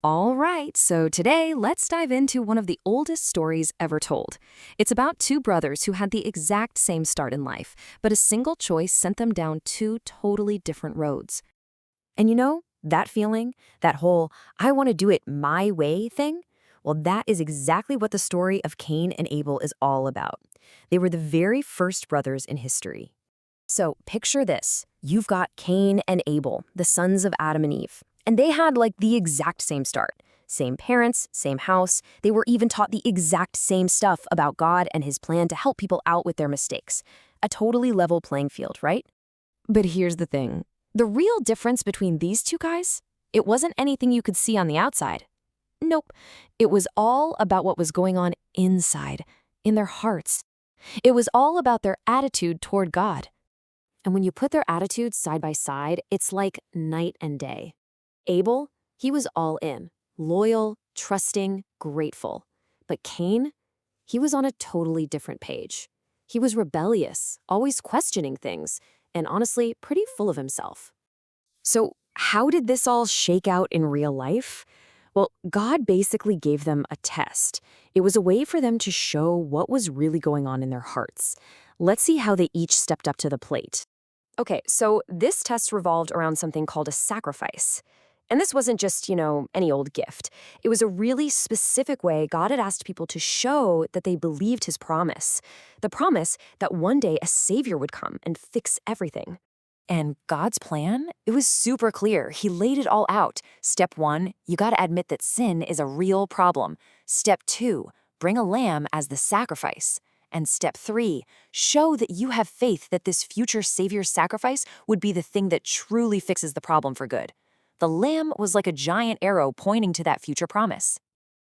All right, so today let's dive into one of the oldest stories ever told. It's about two brothers who had the exact same start in life, but a single choice sent them down two totally different roads. And you know, that feeling, that whole I want to do it my way thing? Well, that is exactly what the story of Cain and Abel is all about. They were the very first brothers in history. So picture this. You've got Cain and Abel, the sons of Adam and Eve. And they had like the exact same start. Same parents, same house. They were even taught the exact same stuff about God and his plan to help people out with their mistakes. A totally level playing field, right? But here's the thing. The real difference between these two guys, it wasn't anything you could see on the outside. Nope. It was all about what was going on inside, in their hearts. It was all about their attitude toward God. And when you put their attitudes side by side, it's like night and day. Abel, he was all in, loyal, trusting, grateful. But Cain, he was on a totally different page. He was rebellious, always questioning things, and honestly, pretty full of himself. So how did this all shake out in real life? Well, God basically gave them a test. It was a way for them to show what was really going on in their hearts. Let's see how they each stepped up to the plate. Okay, so this test revolved around something called a sacrifice. And this wasn't just, any old gift. It was a really specific way God had asked people to show that they believed his promise. The promise that one day a Savior would come and fix everything. And God's plan? It was super clear. He laid it all out. Step 1, you gotta admit that sin is a real problem. Step 2, bring a lamb as the sacrifice. And step 3, show that you have faith that this future Savior sacrifice would be the thing that truly fixes the problem for good. The lamb was like a giant arrow pointing to that future promise.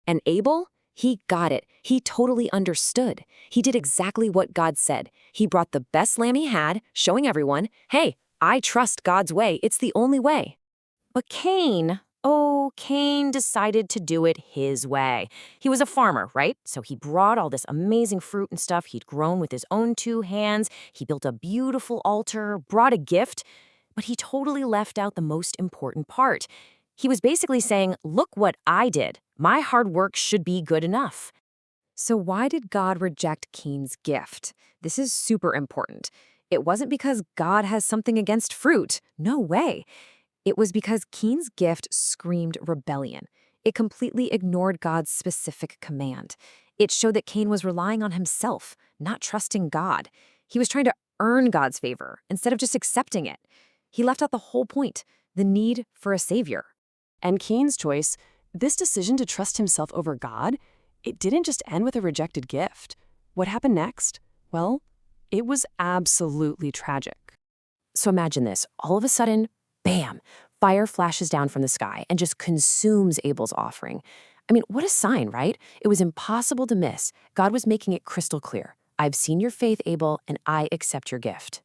And Abel? He got it. He totally understood. He did exactly what God said. He brought the best lamb he had, showing everyone, hey, I trust God's way. It's the only way. But Cain, Cain decided to do it his way. He was a farmer, right? So he brought all this amazing fruit and stuff he'd grown with his own 2 hands. He built a beautiful altar, brought a gift, but he totally left out the most important part. He was basically saying, look what I did. My hard work should be good enough. So why did God reject Cain's gift? This is super important. It wasn't because God has something against fruit. No way. It was because Cain's gift screamed rebellion. It completely ignored God's specific command. It showed that Cain was relying on himself, not trusting God. He was trying to earn God's favor instead of just accepting it. He left out the whole point, the need for a Savior. And Cain's choice, this decision to trust himself over God, it didn't just end with a rejected gift. What happened next? Well, it was absolutely tragic. So imagine this. All of a sudden, bam, fire flashes down from the sky and just consumes Abel's offering. I mean, what a sign, right? It was impossible to miss. God was making it crystal clear. I've seen your faith, Abel, and I accept your gift.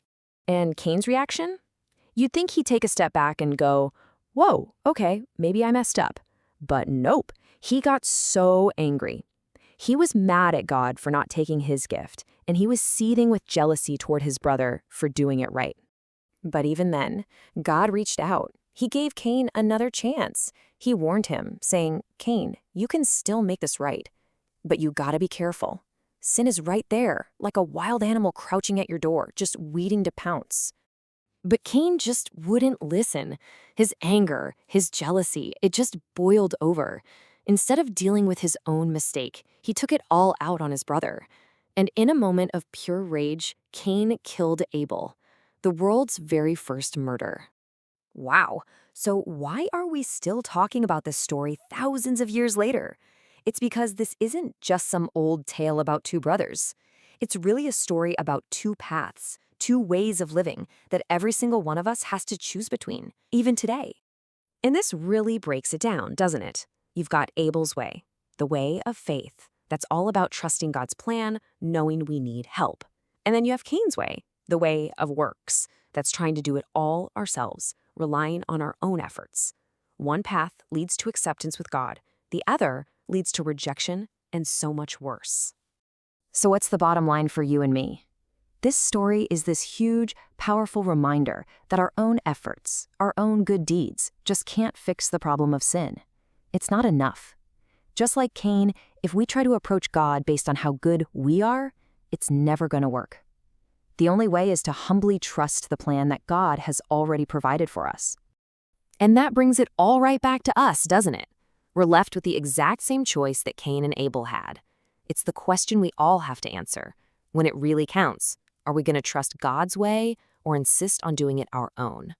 And Cain's reaction? You'd think he'd take a step back and go, whoa, okay, maybe I messed up. But nope, he got so angry. He was mad at God for not taking his gift, and he was seething with jealousy toward his brother for doing it right. But even then, God reached out. He gave Cain another chance. He warned him, saying, Cain, you can still make this right, but you gotta be careful. Sin is right there, like a wild animal crouching at your door, just waiting to pounce. But Cain just wouldn't listen. His anger, his jealousy, it just boiled over. Instead of dealing with his own mistake, he took it all out on his brother. And in a moment of pure rage, Cain killed Abel, the world's very first murder. Wow, so why are we still talking about this story thousands of years later? It's because this isn't just some old tale about two brothers. It's really a story about two paths, two ways of living that every single one of us has to choose between, even today. And this really breaks it down, doesn't it? You've got Abel's way, the way of faith. That's all about trusting God's plan, knowing we need help. And then you have Cain's way, the way of works. That's trying to do it all ourselves, relying on our own efforts. One path leads to acceptance with God. The other leads to rejection and so much worse. So what's the bottom line for you and me? This story is this huge, powerful reminder that our own efforts, our own good deeds, just can't fix the problem of sin. it's not enough. Just like Cain, if we try to approach God based on how good we are, it's never going to work. The only way is to humbly trust the plan that God has already provided for us. And that brings it all right back to us, doesn't it? We're left with the exact same choice that Cain and Abel had. It's the question we all have to answer. When it really counts, are we going to trust God's way or insist on doing it our own?